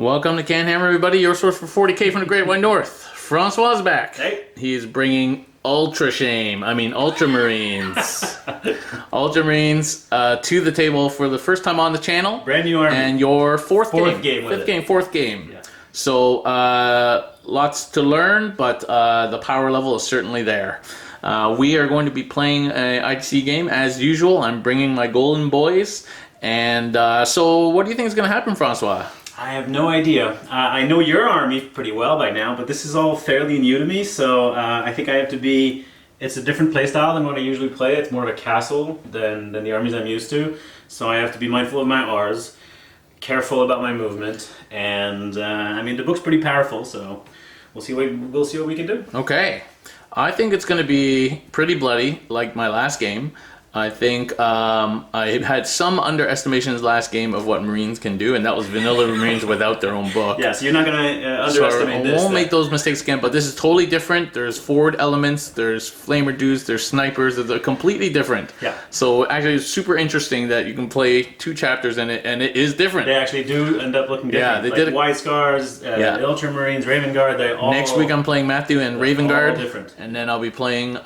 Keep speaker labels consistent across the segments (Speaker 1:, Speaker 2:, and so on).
Speaker 1: Welcome to CanHammer, everybody. Your source for 40k from the Great White North. Francois is back.
Speaker 2: Hey.
Speaker 1: He's bringing Ultramarines. Ultramarines to the table for the first time on the channel.
Speaker 2: Brand new army.
Speaker 1: And your fourth game. Fourth game.
Speaker 2: Yeah.
Speaker 1: So, lots to learn, but the power level is certainly there. We are going to be playing an ITC game as usual. I'm bringing my golden boys. And so what do you think is going to happen, Francois?
Speaker 2: I have no idea. I know your army pretty well by now, but this is all fairly new to me, so I think I have to be... It's a different playstyle than what I usually play. It's more of a castle than the armies I'm used to, so I have to be mindful of my R's, careful about my movement, and I mean, the book's pretty powerful, so we'll see what we can do.
Speaker 1: Okay. I think it's going to be pretty bloody, like my last game. I think I had some underestimations last game of what Marines can do, and that was vanilla Marines without their own book.
Speaker 2: Yeah, so you're not going to underestimate this.
Speaker 1: I won't make those mistakes again, but this is totally different. There's forward elements, there's flame reduced, there's snipers, they're completely different.
Speaker 2: Yeah.
Speaker 1: So actually it's super interesting that you can play 2 chapters in it, and it is different.
Speaker 2: They actually do end up looking different.
Speaker 1: Yeah, they
Speaker 2: like
Speaker 1: did.
Speaker 2: White Scars, the Ultramarines, Raven Guard, they all...
Speaker 1: Next week I'm playing Matthew and Raven Guard,
Speaker 2: different.
Speaker 1: And then I'll be playing...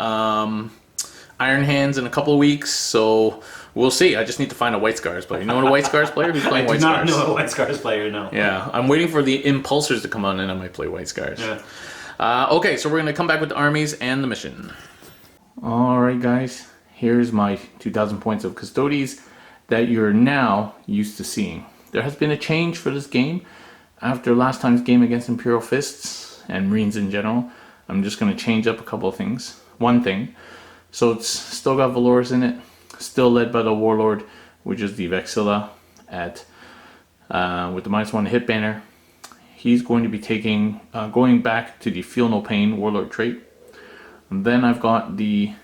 Speaker 1: Iron Hands in a couple of weeks, so we'll see. I just need to find a White Scars player. You know what a White Scars player? Who's playing White Scars?
Speaker 2: I do not know a White Scars player, no.
Speaker 1: Yeah, I'm waiting for the Impulsors to come on, and I might play White Scars.
Speaker 2: Yeah.
Speaker 1: Okay, so we're going to come back with the armies and the mission. Alright guys, here's my 2,000 points of Custodes that you're now used to seeing. There has been a change for this game. After last time's game against Imperial Fists, and Marines in general, I'm just going to change up a couple of things. One thing. So it's still got Valors in it, still led by the Warlord, which is the Vexilla at with the -1 hit banner. He's going to be taking going back to the Feel No Pain Warlord trait. And then I've got the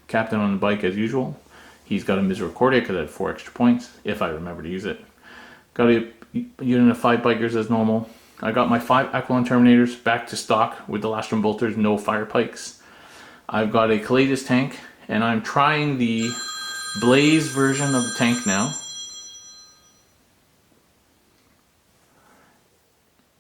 Speaker 1: Captain on the bike as usual. He's got a Misericordia because I had 4 extra points, if I remember to use it. Got a unit of 5 bikers as normal. I got my 5 Aquilon Terminators back to stock with the Lastrum Bolters, no fire pikes. I've got a Custodes tank, and I'm trying the Blaze version of the tank now.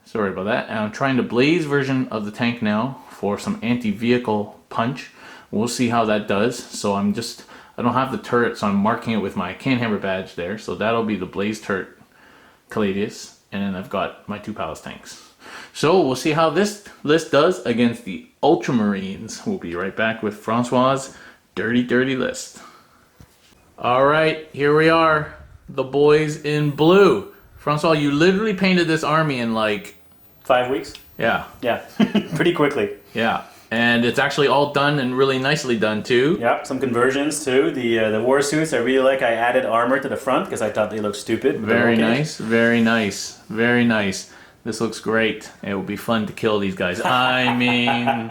Speaker 1: Sorry about that. And I'm trying the Blaze version of the tank now for some anti-vehicle punch. We'll see how that does. So I don't have the turret, so I'm marking it with my CanHammer badge there. So that'll be the Blaze turret Custodes, and then I've got my 2 Palace tanks. So we'll see how this list does against the Ultramarines. We'll be right back with Francois' dirty list. Alright, here we are. The boys in blue. Francois, you literally painted this army in like...
Speaker 2: 5 weeks?
Speaker 1: Yeah.
Speaker 2: Yeah, pretty quickly.
Speaker 1: Yeah, and it's actually all done and really nicely done too.
Speaker 2: Yeah, some conversions too. The war suits I really like. I added armor to the front because I thought they looked stupid.
Speaker 1: Very nice, very nice, very nice. This looks great. It will be fun to kill these guys. I mean,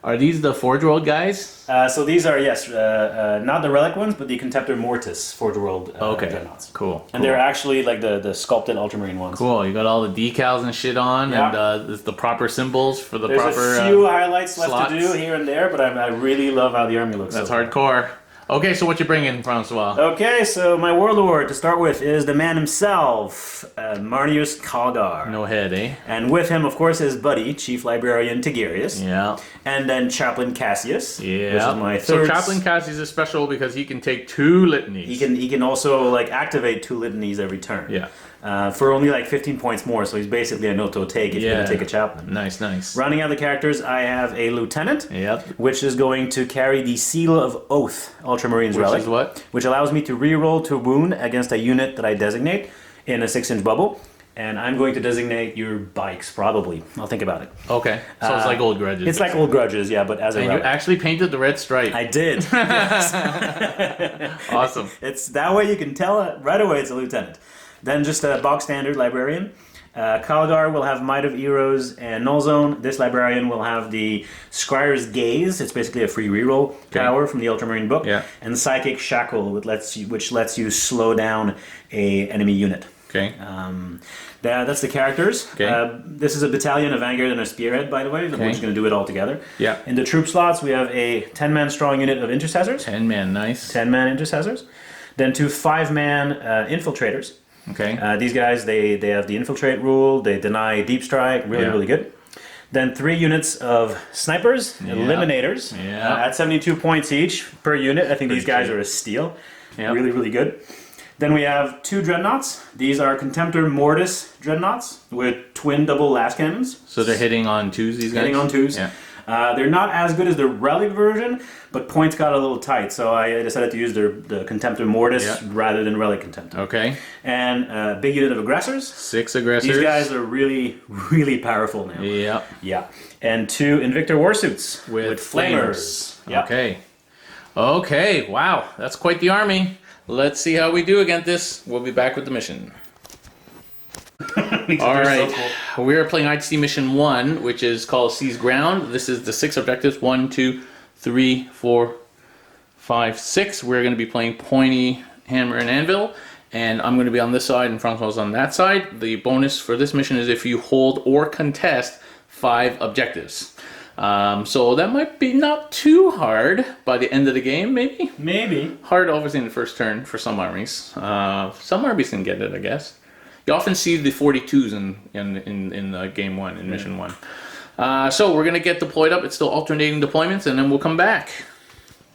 Speaker 1: are these the Forge World guys?
Speaker 2: So these are, yes, not the Relic ones, but the Contemptor Mortis Forge World Dreadnoughts.
Speaker 1: Cool.
Speaker 2: And they're actually like the sculpted Ultramarine ones.
Speaker 1: Cool. You got all the decals and shit on, and the proper symbols for the proper
Speaker 2: There's a few highlights left to do here and there, but I really love how the army looks.
Speaker 1: That's hardcore. Okay, so what you bringing, Francois?
Speaker 2: Okay, so my Warlord to start with is the man himself, Marnius Calgar.
Speaker 1: No head, eh?
Speaker 2: And with him, of course, his buddy, Chief Librarian Tigurius.
Speaker 1: Yeah.
Speaker 2: And then Chaplain Cassius.
Speaker 1: Yeah.
Speaker 2: Which is my third.
Speaker 1: So Chaplain Cassius is special because he can take 2 litanies.
Speaker 2: He can also like activate 2 litanies every turn.
Speaker 1: Yeah.
Speaker 2: For only like 15 points more, so he's basically a no-to take if you're going to take a chaplain.
Speaker 1: Nice.
Speaker 2: Rounding out the characters, I have a lieutenant,
Speaker 1: Yep.
Speaker 2: which is going to carry the Seal of Oath Ultramarines relic.
Speaker 1: Which is what?
Speaker 2: Which allows me to reroll to wound against a unit that I designate in a 6-inch bubble. And I'm going to designate your bikes, probably. I'll think about it.
Speaker 1: Okay. So it's like Old Grudges.
Speaker 2: It's like Old Grudges, yeah, but as a relic.
Speaker 1: And you actually painted the red stripe.
Speaker 2: I did.
Speaker 1: Awesome.
Speaker 2: It's that way you can tell right away it's a lieutenant. Then just a box standard librarian. Calgar will have Might of Heroes and Null Zone. This librarian will have the Scryer's Gaze. It's basically a free reroll power from the Ultramarine book.
Speaker 1: Yeah.
Speaker 2: And Psychic Shackle, which lets you slow down a enemy unit.
Speaker 1: Okay.
Speaker 2: That's the characters.
Speaker 1: Okay.
Speaker 2: This is a battalion, a vanguard, and a spearhead, by the way. We're just going to do it all together.
Speaker 1: Yeah.
Speaker 2: In the troop slots, we have a 10-man strong unit of intercessors.
Speaker 1: 10 man, nice.
Speaker 2: 10-man intercessors. Then 2 5-man infiltrators.
Speaker 1: Okay.
Speaker 2: These guys, they have the infiltrate rule. They deny deep strike. Really good. Then 3 units of snipers, eliminators, at 72 points each per unit. I think these guys are a steal. Really good. Then we have 2 dreadnoughts. These are Contemptor Mortis dreadnoughts with twin double las cannons.
Speaker 1: So they're hitting on 2s, these guys?
Speaker 2: Hitting on 2s.
Speaker 1: Yeah.
Speaker 2: They're not as good as the relic version, but points got a little tight, so I decided to use the Contemptor Mortis rather than Relic Contemptor.
Speaker 1: Okay.
Speaker 2: And a big unit of aggressors.
Speaker 1: 6 aggressors.
Speaker 2: These guys are really powerful now. Yeah. And 2 Invictor Warsuits with flamers.
Speaker 1: Okay. Okay, wow, that's quite the army. Let's see how we do against this. We'll be back with the mission. Alright, we are playing ITC Mission 1, which is called Seize Ground. This is the 6 objectives, 1, 2, 3, 4, 5, 6. We're going to be playing Pointy, Hammer, and Anvil. And I'm going to be on this side and Francois on that side. The bonus for this mission is if you hold or contest 5 objectives. So that might be not too hard by the end of the game, maybe?
Speaker 2: Maybe.
Speaker 1: Hard obviously in the first turn for some armies. Some armies can get it, I guess. You often see the 42s in game 1, in mission 1. So we're going to get deployed up. It's still alternating deployments, and then we'll come back.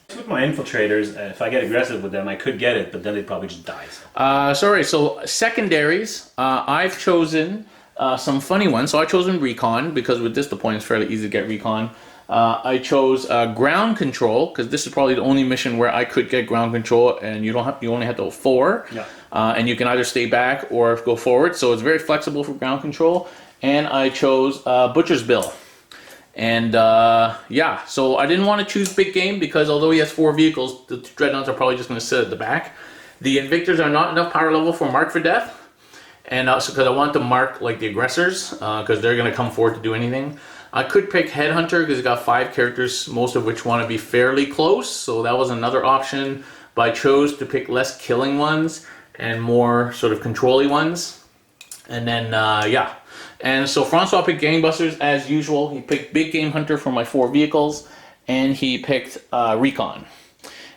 Speaker 2: With my infiltrators, if I get aggressive with them, I could get it, but then they'd probably just die.
Speaker 1: So secondaries, I've chosen some funny ones. So I chosen recon, because with this deployment it's fairly easy to get recon. I chose ground control, because this is probably the only mission where I could get ground control, and you only have to go 4. And you can either stay back or go forward, so it's very flexible for ground control. And I chose Butcher's Bill. And so I didn't want to choose big game, because although he has 4 vehicles, the dreadnoughts are probably just going to sit at the back. The Invictors are not enough power level for Mark for Death, and also because I want to mark like the aggressors, because they're going to come forward to do anything. I could pick Headhunter because he's got 5 characters, most of which want to be fairly close, so that was another option. But I chose to pick less killing ones and more sort of control-y ones. And then, And so Francois picked Gangbusters as usual. He picked Big Game Hunter for my 4 vehicles, and he picked Recon.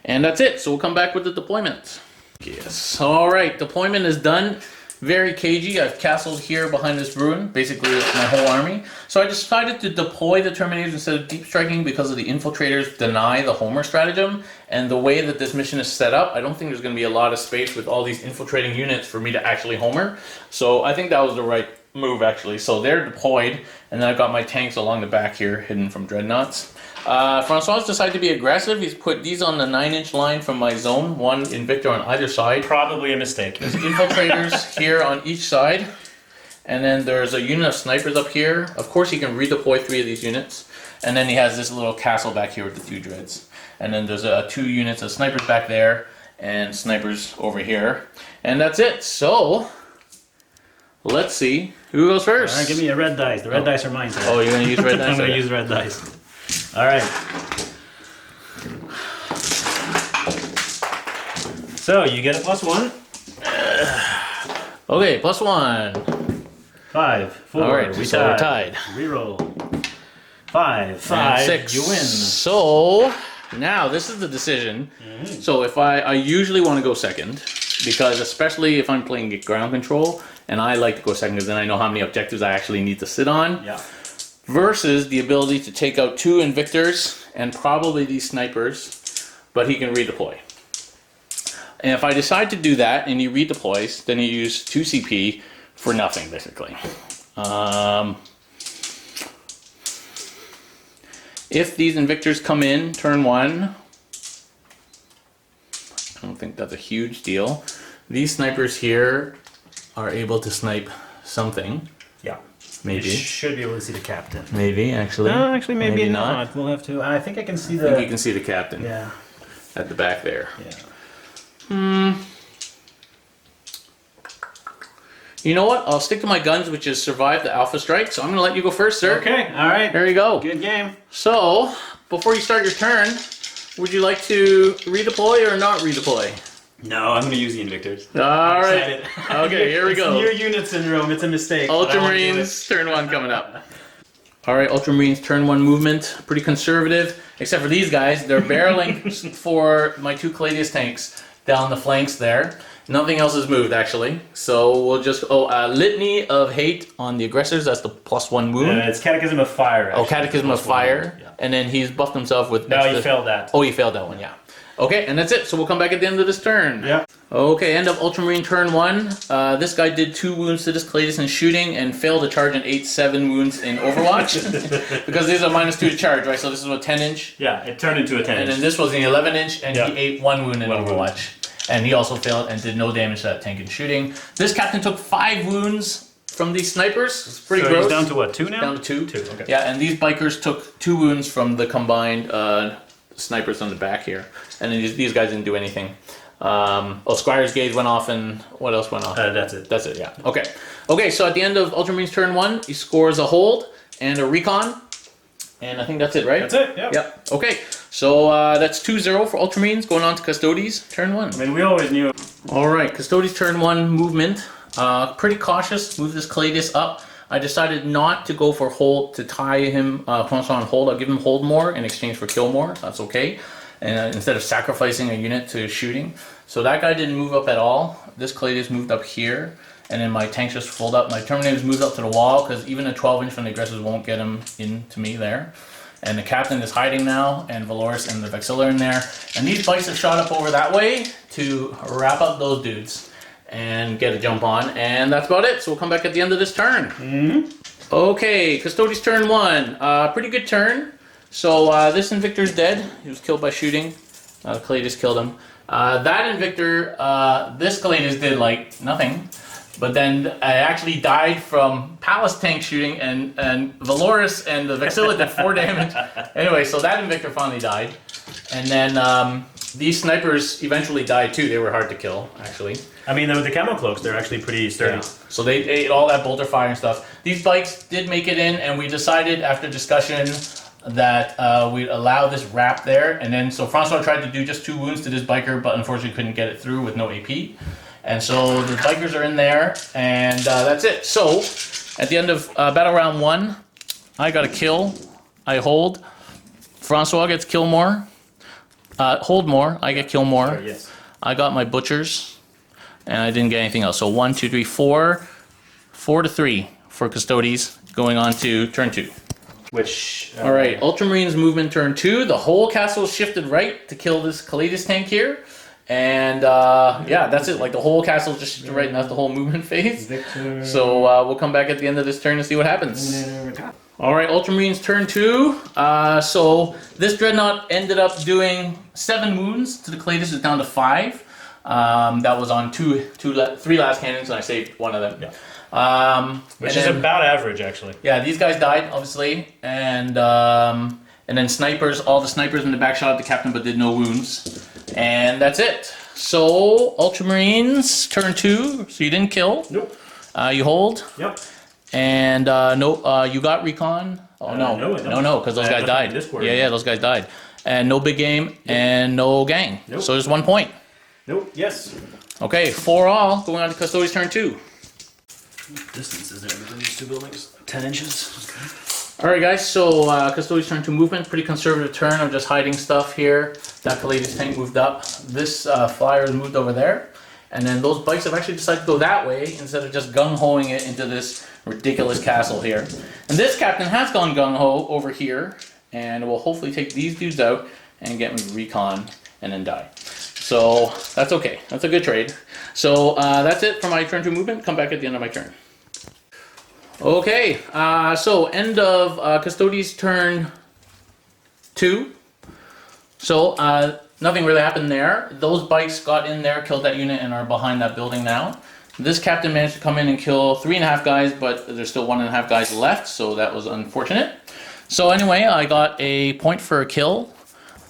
Speaker 1: And that's it, so we'll come back with the deployment. Yes, alright, deployment is done. Very cagey. I've castled here behind this ruin, basically my whole army. So I decided to deploy the Terminators instead of deep striking because of the infiltrators deny the Homer stratagem. And the way that this mission is set up, I don't think there's going to be a lot of space with all these infiltrating units for me to actually Homer. So I think that was the right move, actually. So they're deployed, and then I've got my tanks along the back here, hidden from dreadnoughts. Francois decided to be aggressive. He's put these on the 9-inch line from my zone, 1 Invictor on either side.
Speaker 2: Probably a mistake.
Speaker 1: There's infiltrators here on each side, and then there's a unit of snipers up here. Of course, he can redeploy 3 of these units, and then he has this little castle back here with the 2 dreads. And then there's 2 units of snipers back there, and snipers over here, and that's it. So let's see who goes first.
Speaker 2: All right, give me a red dice. The red dice are mine today.
Speaker 1: Oh, you're gonna use red dice?
Speaker 2: I'm gonna use red dice. All right. So you get a +1.
Speaker 1: Okay, +1.
Speaker 2: 5, 4.
Speaker 1: All right,
Speaker 2: we
Speaker 1: so we're tied.
Speaker 2: Reroll. 5, 5.
Speaker 1: 6.
Speaker 2: You win.
Speaker 1: So now this is the decision. So if I usually want to go second, because especially if I'm playing ground control, and I like to go second because then I know how many objectives I actually need to sit on.
Speaker 2: Yeah.
Speaker 1: Versus the ability to take out 2 Invictors and probably these snipers, but he can redeploy. And if I decide to do that and he redeploys, then you use 2 CP for nothing, basically. If these Invictors come in turn 1, I don't think that's a huge deal. These snipers here are able to snipe something.
Speaker 2: Yeah.
Speaker 1: Maybe.
Speaker 2: You should be able to see the captain.
Speaker 1: Maybe, actually.
Speaker 2: No, actually, maybe not. We'll have to. I think I can see the.
Speaker 1: I think you can see the captain.
Speaker 2: Yeah.
Speaker 1: At the back there.
Speaker 2: Yeah.
Speaker 1: You know what? I'll stick to my guns, which is survive the Alpha Strike. So I'm going to let you go first, sir.
Speaker 2: Okay. All right.
Speaker 1: There you go.
Speaker 2: Good game.
Speaker 1: So, before you start your turn, would you like to redeploy or not redeploy?
Speaker 2: No, I'm going to use the Invictors.
Speaker 1: All right. Okay, here we go.
Speaker 2: It's near unit syndrome. It's a mistake.
Speaker 1: Ultramarines, turn 1 coming up. All right, Ultramarines, turn 1 movement. Pretty conservative, except for these guys. They're barreling for my 2 Caladius tanks. down the flanks there. Nothing else has moved actually. So we'll just, Litany of Hate on the aggressors, that's the +1 wound.
Speaker 2: It's Catechism of Fire. Actually.
Speaker 1: Catechism of Fire. Yeah. And then he's buffed himself with...
Speaker 2: No, he failed that.
Speaker 1: Oh, he failed that one, yeah. Okay, and that's it. So we'll come back at the end of this turn.
Speaker 2: Yeah.
Speaker 1: Okay, end of Ultramarine turn 1. This guy did 2 wounds to this Custodes in shooting and failed to charge and ate 7 wounds in Overwatch. Because these are -2 to charge, right? So this is a 10-inch.
Speaker 2: Yeah, it turned into a 10-inch.
Speaker 1: And then this was an 11-inch, and he ate 1 wound in Overwatch. And he also failed and did no damage to that tank in shooting. This captain took 5 wounds from these snipers. It's pretty gross.
Speaker 2: He's down to what, 2 now?
Speaker 1: Down to 2.
Speaker 2: 2, okay.
Speaker 1: Yeah, and these bikers took 2 wounds from the combined snipers on the back here. And then these guys didn't do anything. Squire's Gauge went off, and what else went off?
Speaker 2: That's it.
Speaker 1: That's it, yeah. Okay. Okay, so at the end of Ultramarines turn 1, he scores a hold and a recon. And I think that's it, right?
Speaker 2: That's it, yeah.
Speaker 1: Yep. Okay, so that's 2-0 for Ultramarines, going on to Custodes turn 1.
Speaker 2: I mean, we always knew.
Speaker 1: Alright, Custodes turn 1 movement. Pretty cautious, move this Custodes up. I decided not to go for hold, to tie him Francois on hold. I'll give him hold more in exchange for kill more. That's okay. And instead of sacrificing a unit to shooting. So that guy didn't move up at all. This Custodes moved up here. And then my tanks just fold up. My Terminators moved up to the wall because even a 12-inch from the aggressors won't get him into me there. And the captain is hiding now, and Valoris and the Vexilla are in there. And these bikes have shot up over that way to wrap up those dudes and get a jump on. And that's about it. So we'll come back at the end of this turn. Okay, Custodes turn 1. Pretty good turn. So this Invictor's dead. He was killed by shooting. Custodes killed him. That Invictor, this Custodes did like nothing. But then I actually died from Palace tank shooting, and Valoris and the Vexilla did 4 damage. Anyway, so that Invictor finally died. And then these snipers eventually died too. They were hard to kill, actually.
Speaker 2: I mean, the camo cloaks, they're actually pretty sturdy.
Speaker 1: Yeah. So they ate all that bolter fire and stuff. These bikes did make it in, and we decided after discussion that we'd allow this wrap there. And then, so Francois tried to do just 2 wounds to this biker, but unfortunately couldn't get it through with no AP. And so the bikers are in there, and that's it. So, at the end of battle round 1, I got a kill. I hold. Francois gets kill more. Hold more. I get kill more.
Speaker 2: Sorry, yes.
Speaker 1: I got my butchers, and I didn't get anything else. So 1, 2, 3, 4. 4 to 3 for Custodes, going on to turn 2.
Speaker 2: Which...
Speaker 1: All right, Ultramarines movement turn 2. The whole castle shifted right to kill this Custodes tank here. And yeah, that's it. Like the whole castle just shifted right, and that's the whole movement phase.
Speaker 2: Victor.
Speaker 1: So we'll come back at the end of this turn and see what happens. All right, Ultramarines turn 2. So this Dreadnought ended up doing 7 wounds to the Custodes. It's down to 5. That was on 3 last cannons, and I saved 1 of them.
Speaker 2: Yeah. Which is about average, actually.
Speaker 1: Yeah, these guys died, obviously, and then snipers. All the snipers in the back shot at the captain, but did no wounds. And that's it. So Ultramarines turn 2. So you didn't kill.
Speaker 2: Nope.
Speaker 1: You hold.
Speaker 2: Yep.
Speaker 1: And you got recon. Oh no, because those guys died. Yeah, those guys died. And no big game and no gang.
Speaker 2: Nope.
Speaker 1: So there's 1 point.
Speaker 2: Nope. Yes.
Speaker 1: Okay, 4 all. Going on to Custodes turn 2.
Speaker 2: Distance is there between these 2 buildings? 10 inches. Okay.
Speaker 1: Alright guys, so Custodes turn 2 movement, pretty conservative turn. I'm just hiding stuff here. That Custodes tank moved up. This flyer is moved over there. And then those bikes have actually decided to go that way instead of just gung-hoing it into this ridiculous castle here. And this captain has gone gung-ho over here and will hopefully take these dudes out and get me recon and then die. So that's okay. That's a good trade. So that's it for my turn 2 movement. Come back at the end of my turn. Okay, so end of Custodes turn 2. So nothing really happened there. Those bikes got in there, killed that unit, and are behind that building now. This captain managed to come in and kill 3.5 guys, but there's still 1.5 guys left, so that was unfortunate. So anyway, I got a point for a kill.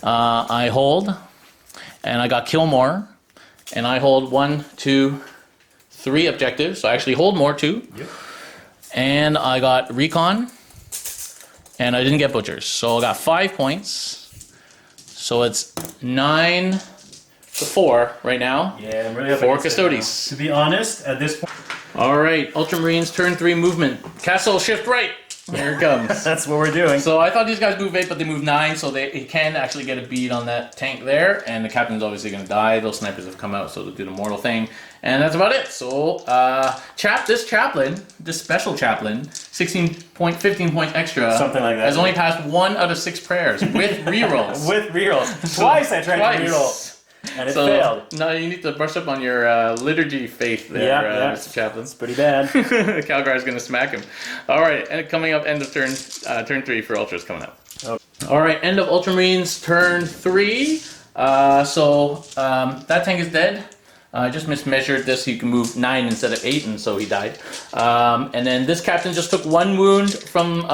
Speaker 1: I hold, and I got kill more, and I hold 1, 2, 3 objectives. So I actually hold more too. Yep. And I got recon, and I didn't get butchers. So I got 5 points. So it's 9 to 4 right now.
Speaker 2: Yeah, I'm really
Speaker 1: for Custodes.
Speaker 2: To be honest, at this point.
Speaker 1: All right, Ultramarines turn 3 movement. Castle shift right. Here it comes.
Speaker 2: That's what we're doing.
Speaker 1: So I thought these guys move 8, but they move 9, so he can actually get a bead on that tank there, and the captain's obviously going to die. Those snipers have come out, so they'll do the mortal thing. And that's about it. So, this special chaplain, 16 point, 15 point extra.
Speaker 2: Something like that.
Speaker 1: Has only passed 1 out of 6 prayers with rerolls.
Speaker 2: With rerolls. Twice I tried to reroll. And it failed.
Speaker 1: No, you need to brush up on your liturgy faith there, Mr. Chaplain.
Speaker 2: It's pretty bad.
Speaker 1: Calgar's going to smack him. All right, and coming up, end of turn 3 for Ultras coming up.
Speaker 2: Okay.
Speaker 1: All right, end of Ultramarines turn 3. That tank is dead. I just mismeasured this. You can move 9 instead of 8, and so he died. And then this captain just took 1 wound from.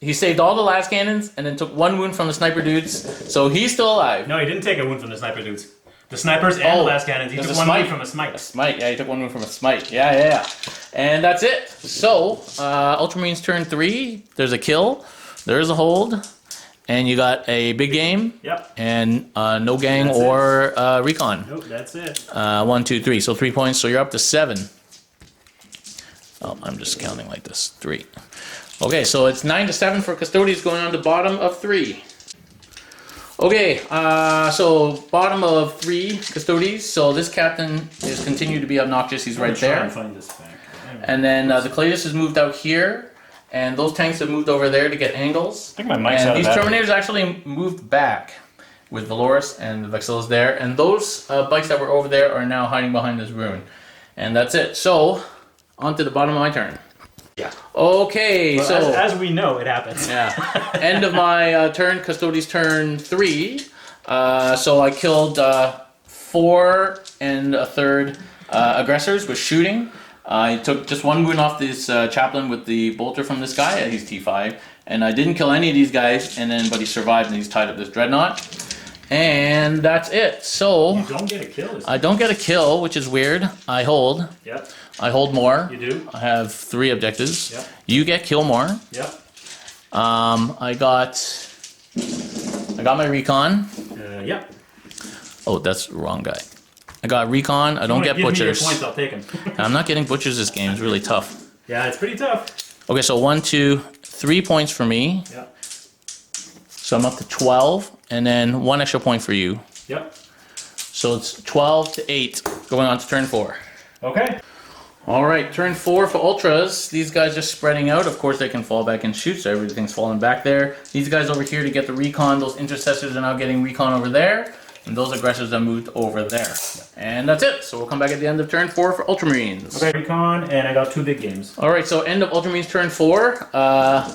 Speaker 1: He saved all the last cannons and then took 1 wound from the sniper dudes, so he's still alive.
Speaker 2: No, he didn't take a wound from the sniper dudes. The snipers and the last cannons. He took 1 wound from a smite.
Speaker 1: A smite, yeah, he took 1 wound from a smite. Yeah. And that's it. So, Ultramarines turn 3, there's a kill, there's a hold, and you got a big game.
Speaker 2: Yep.
Speaker 1: And no gang or recon.
Speaker 2: Nope, that's it.
Speaker 1: 1, 2, 3, so 3 points, so you're up to 7. Oh, I'm just counting like this, 3. Okay, so it's 9 to 7 for Custodes going on to bottom of 3. Okay, so bottom of 3 Custodes. So this captain is continued to be obnoxious. He's right there.
Speaker 2: Try and find this thing.
Speaker 1: And then the Custodes has moved out here, and those tanks have moved over there to get angles.
Speaker 2: I think my mic's out of
Speaker 1: these
Speaker 2: battery.
Speaker 1: Terminators actually moved back with Valoris and the Vexillas there, and those bikes that were over there are now hiding behind this ruin. And that's it. So on to the bottom of my turn.
Speaker 2: Yeah.
Speaker 1: Okay,
Speaker 2: Well,
Speaker 1: so
Speaker 2: as we know, it happens.
Speaker 1: yeah, end of my turn. Custodes turn 3. So I killed 4 and a third aggressors with shooting. I took just 1 wound off this chaplain with the bolter from this guy. He's T5, and I didn't kill any of these guys. But he survived, and he's tied up this dreadnought. And that's it. So
Speaker 2: You don't get a kill.
Speaker 1: I don't get a kill, which is weird. I hold.
Speaker 2: Yep.
Speaker 1: I hold more.
Speaker 2: You do.
Speaker 1: I have 3 objectives.
Speaker 2: Yep.
Speaker 1: You get kill more.
Speaker 2: Yep.
Speaker 1: I got my recon.
Speaker 2: Yep.
Speaker 1: Oh, that's the wrong guy. I got recon. I don't get
Speaker 2: give
Speaker 1: butchers.
Speaker 2: Me your points, I'll take them.
Speaker 1: I'm not getting butchers this game. It's really tough.
Speaker 2: Yeah, it's pretty tough.
Speaker 1: Okay, so 1, 2, 3 points for me.
Speaker 2: Yep.
Speaker 1: So I'm up to 12, and then 1 extra point for you.
Speaker 2: Yep.
Speaker 1: So it's 12 to 8 going on to turn 4.
Speaker 2: Okay.
Speaker 1: All right, turn 4 for Ultras. These guys just spreading out. Of course, they can fall back and shoot, so everything's falling back there. These guys over here to get the recon. Those intercessors are now getting recon over there. And those aggressors have moved over there. And that's it. So we'll come back at the end of turn 4 for Ultramarines.
Speaker 2: Okay, recon, and I got 2 big games.
Speaker 1: All right, so end of Ultramarines turn 4.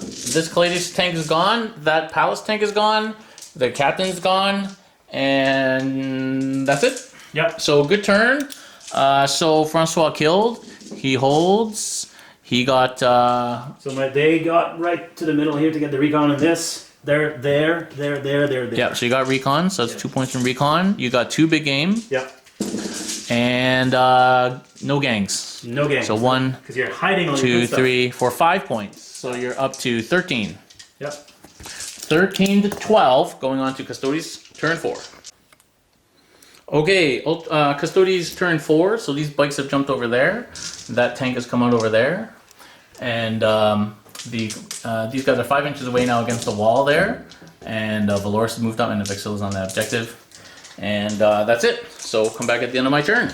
Speaker 1: This Custodes tank is gone. That Palace tank is gone. The captain's gone. And that's it.
Speaker 2: Yep.
Speaker 1: So good turn. So Francois killed. He holds. He got...
Speaker 2: So they got right to the middle here to get the recon in this. They're there.
Speaker 1: Yeah, so you got recon, so that's 2 points from recon. You got 2 big game.
Speaker 2: Yep.
Speaker 1: And no gangs.
Speaker 2: No gangs.
Speaker 1: So 1,
Speaker 2: Because you're hiding all
Speaker 1: 2,
Speaker 2: your good stuff.
Speaker 1: 3, 4, 5 points. So you're up to 13.
Speaker 2: Yep.
Speaker 1: 13 to 12, going on to Custodes turn 4. Okay, Custodes turn 4, so these bikes have jumped over there. That tank has come out over there. And these guys are 5 inches away now against the wall there. And Valoris has moved up, and the Vexil is on the objective. And that's it. So come back at the end of my turn.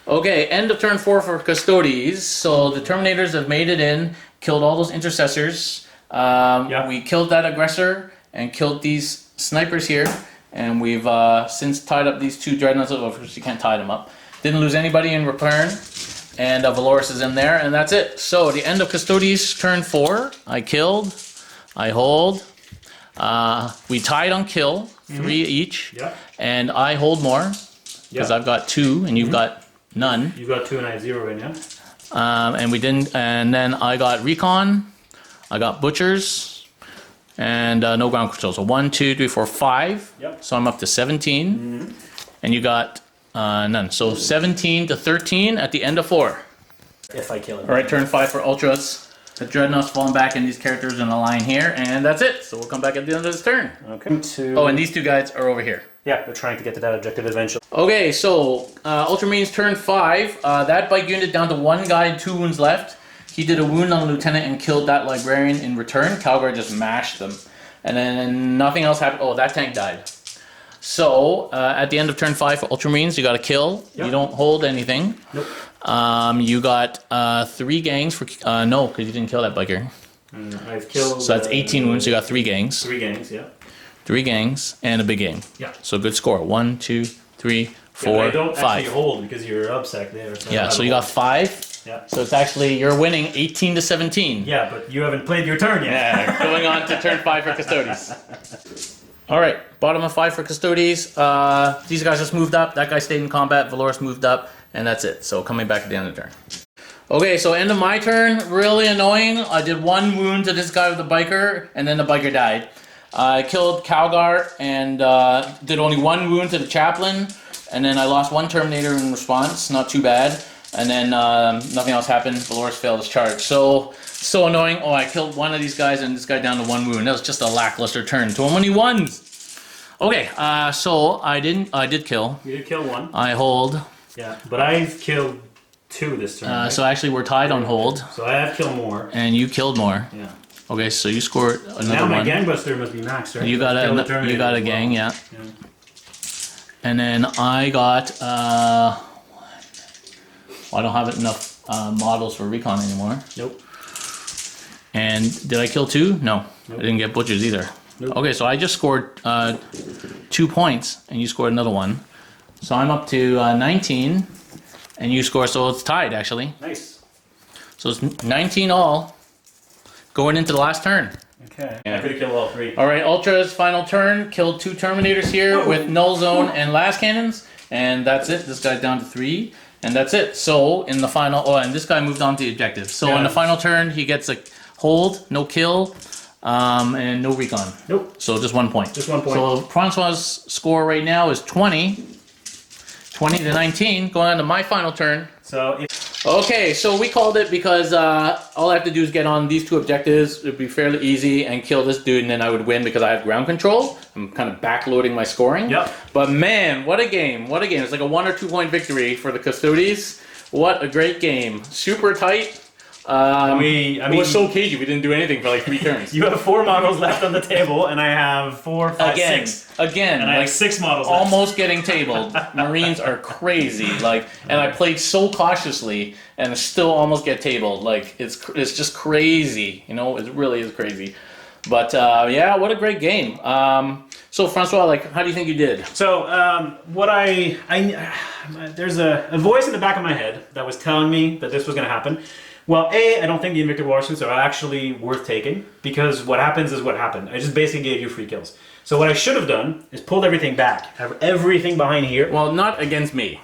Speaker 1: Okay, end of turn 4 for Custodes. So the Terminators have made it in, killed all those intercessors. We killed that aggressor and killed these snipers here. And we've since tied up these 2 dreadnoughts. Of course, you can't tie them up. Didn't lose anybody in return. And Valoris is in there, and that's it. So the end of Custodes turn 4. I killed. I hold. We tied on kill, 3 each.
Speaker 2: Yep.
Speaker 1: And I hold more because I've got 2 and you've got none.
Speaker 2: You've got 2 and I have 0 right now.
Speaker 1: And we didn't. And then I got recon. I got butchers. And no ground control. So 1, 2, 3, 4, 5.
Speaker 2: Yep.
Speaker 1: So I'm up to 17. And you got none. So 17 to 13 at the end of 4.
Speaker 2: If I kill it.
Speaker 1: All right, turn 5 for Ultras. The Dreadnought's falling back, and these characters in a line here, and that's it. So we'll come back at the end of this turn.
Speaker 2: Okay.
Speaker 1: Oh, and these 2 guys are over here.
Speaker 2: Yeah, they're trying to get to that objective eventually.
Speaker 1: Okay, so Ultramarines turn 5. That bike unit down to 1 guy, 2 wounds left. he did a wound on the lieutenant and killed that librarian in return. Calgar just mashed them. And then nothing else happened. Oh, that tank died. So, at the end of turn 5 for Ultramarines, you got a kill. Yep. You don't hold anything.
Speaker 2: Nope.
Speaker 1: You got 3 gangs for... no, because you didn't kill that biker.
Speaker 2: I've killed...
Speaker 1: So that's 18 wounds, so you got 3 gangs.
Speaker 2: 3 gangs, yeah.
Speaker 1: 3 gangs and a big gang.
Speaker 2: Yeah.
Speaker 1: So good score. 1, 2, 3, 4,
Speaker 2: yeah, I don't
Speaker 1: 5.
Speaker 2: actually hold because you're upsec there. So
Speaker 1: yeah, so you got 5.
Speaker 2: Yeah.
Speaker 1: So it's actually, you're winning 18 to 17.
Speaker 2: Yeah, but you haven't played your turn yet.
Speaker 1: Yeah, going on to turn 5 for Custodes. All right, bottom of 5 for Custodes. These guys just moved up. That guy stayed in combat. Valoris moved up, and that's it. So coming back at the end of the turn. Okay, so end of my turn. Really annoying. I did 1 wound to this guy with the biker, and then the biker died. I killed Calgar and did only 1 wound to the chaplain, and then I lost 1 Terminator in response. Not too bad. And then nothing else happened. Valoris failed his charge. So annoying. Oh, I killed one of these guys and this guy down to 1 wound. That was just a lackluster turn. So many ones. Okay, so I did kill.
Speaker 2: You did kill 1.
Speaker 1: I hold.
Speaker 2: Yeah, but I've killed 2 this turn. Right?
Speaker 1: So actually we're tied on hold.
Speaker 2: So I have killed more.
Speaker 1: And you killed more.
Speaker 2: Yeah.
Speaker 1: Okay, so you scored another one.
Speaker 2: Now my gangbuster must be maxed, right?
Speaker 1: You got a gang, yeah. And then I got I don't have enough models for recon anymore.
Speaker 2: Nope.
Speaker 1: And did I kill 2? No. Nope. I didn't get butchers either. Nope. Okay, so I just scored 2 points, and you scored another 1. So I'm up to 19, and you score, so it's tied actually.
Speaker 2: Nice.
Speaker 1: So it's 19 all, going into the last turn.
Speaker 2: Okay. Yeah. I could have killed all 3.
Speaker 1: All right, Ultra's final turn, killed 2 Terminators here with null zone and las cannons, and that's it. This guy's down to 3. And that's it. So in the final, and this guy moved on to the objective. So in the final turn, he gets a hold, no kill, and no recon.
Speaker 2: Nope.
Speaker 1: So just 1 point.
Speaker 2: Just 1 point.
Speaker 1: So Francois' score right now is 20 to 19, going on to my final turn.
Speaker 2: So
Speaker 1: okay, so we called it because all I have to do is get on these 2 objectives. It would be fairly easy and kill this dude, and then I would win because I have ground control. I'm kind of backloading my scoring.
Speaker 2: Yep.
Speaker 1: But man, what a game! What a game! It's like a 1 or 2 point victory for the Custodes. What a great game! Super tight. It was so cagey. We didn't do anything for like 3 turns.
Speaker 2: You have 4 models left on the table, and I have 4, 5, 6.
Speaker 1: Again,
Speaker 2: and I have 6 models left.
Speaker 1: Almost getting tabled. Marines are crazy. And I played so cautiously, and still almost get tabled. Like it's just crazy. You know, it really is crazy. But yeah, what a great game. So Francois, how do you think you did?
Speaker 2: So there's a voice in the back of my head that was telling me that this was going to happen. Well, I don't think the Invictus War Suits are actually worth taking, because what happens is what happened. I just basically gave you free kills. So what I should have done is pulled everything back, have everything behind here.
Speaker 1: Well, not against me.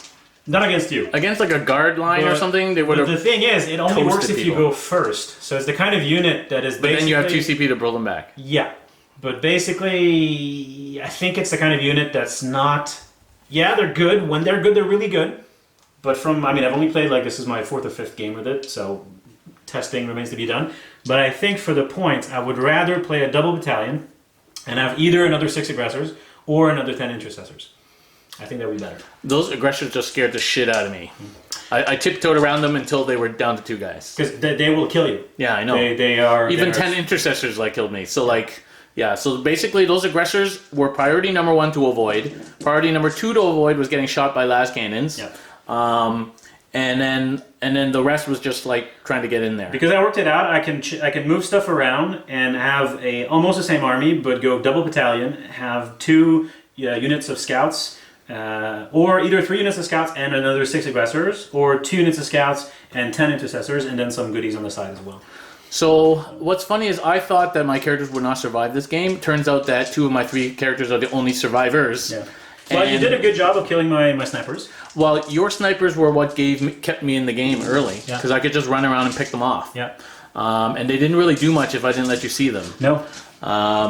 Speaker 2: Not against you.
Speaker 1: Against like a guard line or something, they would have.
Speaker 2: The thing is, it only works if you go first. So it's the kind of unit that is.
Speaker 1: But then you have 2 CP to pull them back.
Speaker 2: Yeah, but basically, I think it's the kind of unit that's not. Yeah, they're good. When they're good, they're really good. But I've only played this is my 4th or 5th game with it, so testing remains to be done. But I think for the points, I would rather play a double battalion and have either another 6 aggressors or another 10 intercessors. I think that would be better.
Speaker 1: Those aggressors just scared the shit out of me. I tiptoed around them until they were down to 2 guys.
Speaker 2: Because they will kill you.
Speaker 1: Yeah, I know.
Speaker 2: They are...
Speaker 1: Even 10 intercessors killed me. So yeah, so basically those aggressors were priority number 1 to avoid. Priority number 2 to avoid was getting shot by las cannons.
Speaker 2: Yeah.
Speaker 1: And then the rest was just trying to get in there.
Speaker 2: Because I worked it out, I can move stuff around and have almost the same army, but go double battalion, have 2 units of scouts, or either 3 units of scouts and another 6 aggressors, or 2 units of scouts and 10 intercessors, and then some goodies on the side as well.
Speaker 1: So what's funny is I thought that my characters would not survive this game. Turns out that 2 of my 3 characters are the only survivors.
Speaker 2: Yeah. Well, you did a good job of killing my snipers.
Speaker 1: Well, your snipers were what kept me in the game early, because I could just run around and pick them off.
Speaker 2: Yeah.
Speaker 1: And they didn't really do much if I didn't let you see them.
Speaker 2: No.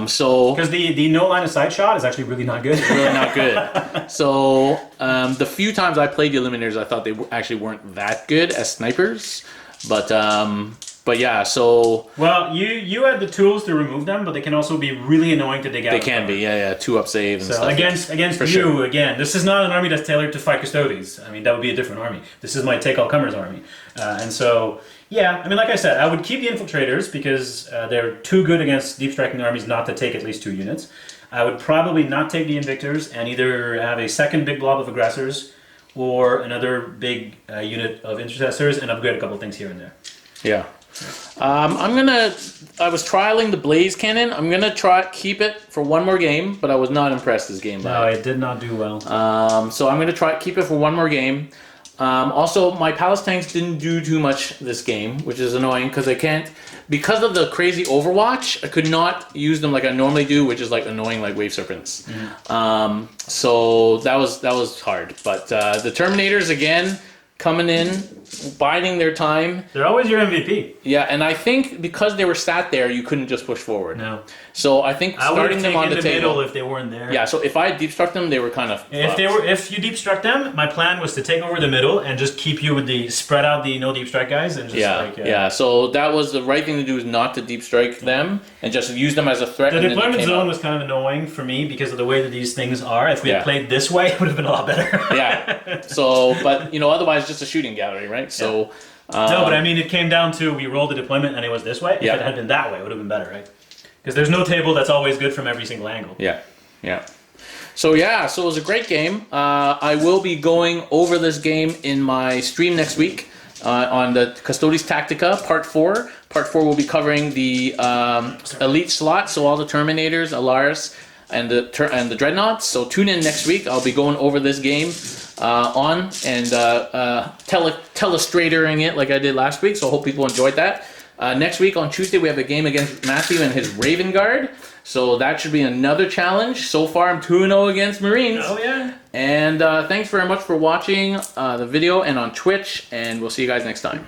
Speaker 1: So
Speaker 2: because the no line of sight shot is actually really not good.
Speaker 1: Really not good. So the few times I played the Eliminators, I thought they actually weren't that good as snipers. But But yeah, so
Speaker 2: Well, you had the tools to remove them, but they can also be really annoying to dig out.
Speaker 1: they can be, yeah, 2-up save and
Speaker 2: So
Speaker 1: stuff.
Speaker 2: against
Speaker 1: For
Speaker 2: you,
Speaker 1: sure.
Speaker 2: again, this is not an army that's tailored to fight Custodes. I mean, that would be a different army. This is my take all comers army, and so yeah, I mean, like I said, I would keep the infiltrators because they're too good against deep striking armies not to take at least 2 units. I would probably not take the invictors and either have a second big blob of aggressors or another big unit of intercessors and upgrade a couple things here and there.
Speaker 1: Yeah. I was trialing the Blaze Cannon. I'm gonna keep it for one more game, but I was not impressed this game.
Speaker 2: No, it did not do well.
Speaker 1: So I'm gonna keep it for one more game. Also, my Palace tanks didn't do too much this game, which is annoying because because of the crazy Overwatch, I could not use them like I normally do, which is like annoying like Wave Serpents. So that was hard. But the Terminators again coming in, biding their time.
Speaker 2: They're always your MVP.
Speaker 1: Yeah, and I think because they were sat there, you couldn't just push forward.
Speaker 2: No.
Speaker 1: So I think starting them on the table.
Speaker 2: Middle if they weren't there.
Speaker 1: Yeah, so if I deep struck them, they were kind of.
Speaker 2: If you deep struck them, my plan was to take over the middle and just keep you with the spread out the no deep strike guys and just
Speaker 1: yeah. So that was the right thing to do, is not to deep strike them and just use them as a threat.
Speaker 2: The deployment zone was kind of annoying for me because of the way that these things are. If we had played this way, it would have been a lot better.
Speaker 1: Yeah. So, but otherwise, just a shooting gallery, right? So.
Speaker 2: No, but I mean, it came down to we rolled the deployment and it was this way. If it had been that way, it would have been better, right? Because there's no table that's always good from every single angle.
Speaker 1: Yeah. So it was a great game. I will be going over this game in my stream next week on the Custodes Tactica Part 4. Part 4 will be covering the Elite slot, so all the Terminators, Alaris, and the Dreadnoughts. So tune in next week. I'll be going over this game and telestratoring it like I did last week. So I hope people enjoyed that. Next week on Tuesday we have a game against Matthew and his Raven Guard. So that should be another challenge. So far I'm 2-0 against Marines.
Speaker 2: Oh yeah.
Speaker 1: And thanks very much for watching the video and on Twitch. And we'll see you guys next time.